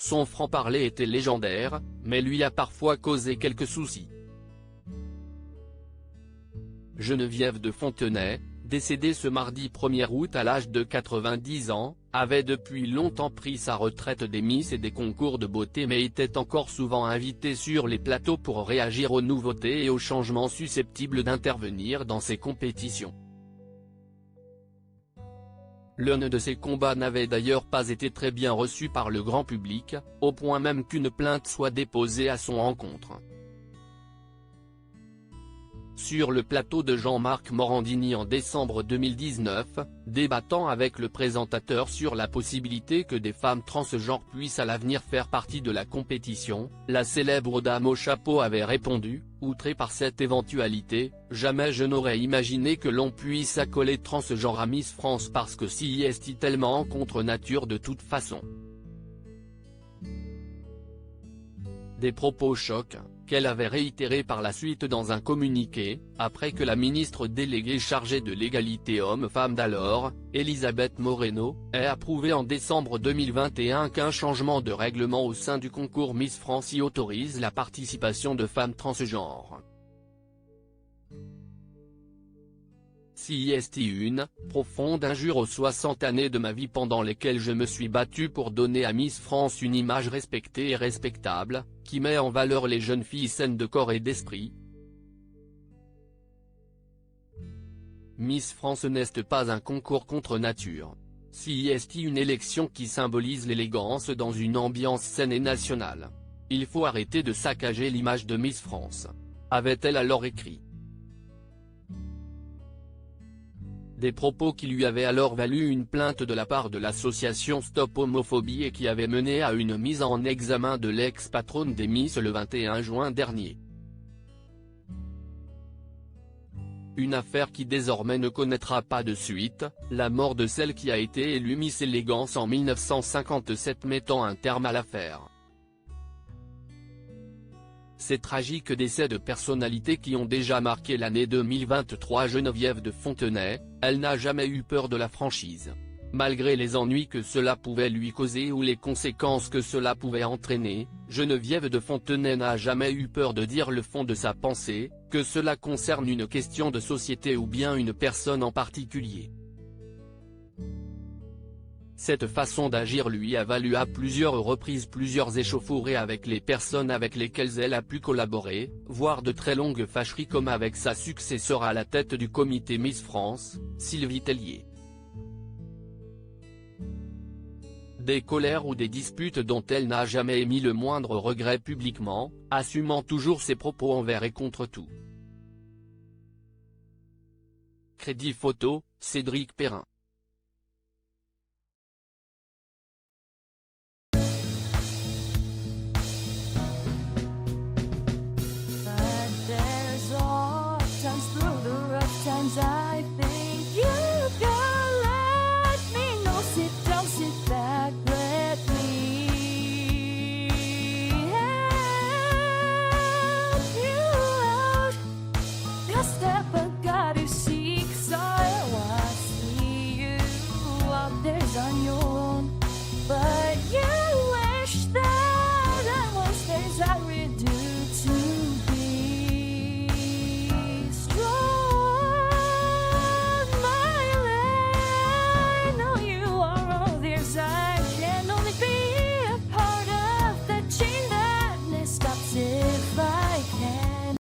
Son franc-parler était légendaire, mais lui a parfois causé quelques soucis. Geneviève de Fontenay, décédée ce mardi 1er août à l'âge de 90 ans, avait depuis longtemps pris sa retraite des Miss et des concours de beauté mais était encore souvent invitée sur les plateaux pour réagir aux nouveautés et aux changements susceptibles d'intervenir dans ces compétitions. L'un de ces combats n'avait d'ailleurs pas été très bien reçu par le grand public, au point même qu'une plainte soit déposée à son encontre. Sur le plateau de Jean-Marc Morandini en décembre 2019, débattant avec le présentateur sur la possibilité que des femmes transgenres puissent à l'avenir faire partie de la compétition, la célèbre dame au chapeau avait répondu, outrée par cette éventualité, « Jamais je n'aurais imaginé que l'on puisse accoler transgenre à Miss France parce que si est tellement contre nature de toute façon. » Des propos chocs, qu'elle avait réitérés par la suite dans un communiqué, après que la ministre déléguée chargée de l'égalité hommes-femmes d'alors, Elisabeth Moreno, ait approuvé en décembre 2021 qu'un changement de règlement au sein du concours Miss France y autorise la participation de femmes transgenres. Si est une profonde injure aux 60 années de ma vie pendant lesquelles je me suis battu pour donner à Miss France une image respectée et respectable, qui met en valeur les jeunes filles saines de corps et d'esprit. Miss France n'est pas un concours contre nature. Si est une élection qui symbolise l'élégance dans une ambiance saine et nationale. Il faut arrêter de saccager l'image de Miss France. Avait-elle alors écrit. Des propos qui lui avaient alors valu une plainte de la part de l'association Stop Homophobie et qui avaient mené à une mise en examen de l'ex-patronne des Miss le 21 juin dernier. Une affaire qui désormais ne connaîtra pas de suite, la mort de celle qui a été élue Miss Élégance en 1957 mettant un terme à l'affaire. Ces tragiques décès de personnalités qui ont déjà marqué l'année 2023. Geneviève de Fontenay, elle n'a jamais eu peur de la franchise. Malgré les ennuis que cela pouvait lui causer ou les conséquences que cela pouvait entraîner, Geneviève de Fontenay n'a jamais eu peur de dire le fond de sa pensée, que cela concerne une question de société ou bien une personne en particulier. Cette façon d'agir lui a valu à plusieurs reprises plusieurs échauffourées avec les personnes avec lesquelles elle a pu collaborer, voire de très longues fâcheries comme avec sa successeur à la tête du comité Miss France, Sylvie Tellier. Des colères ou des disputes dont elle n'a jamais émis le moindre regret publiquement, assumant toujours ses propos envers et contre tout. Crédit photo, Cédric Perrin. I've been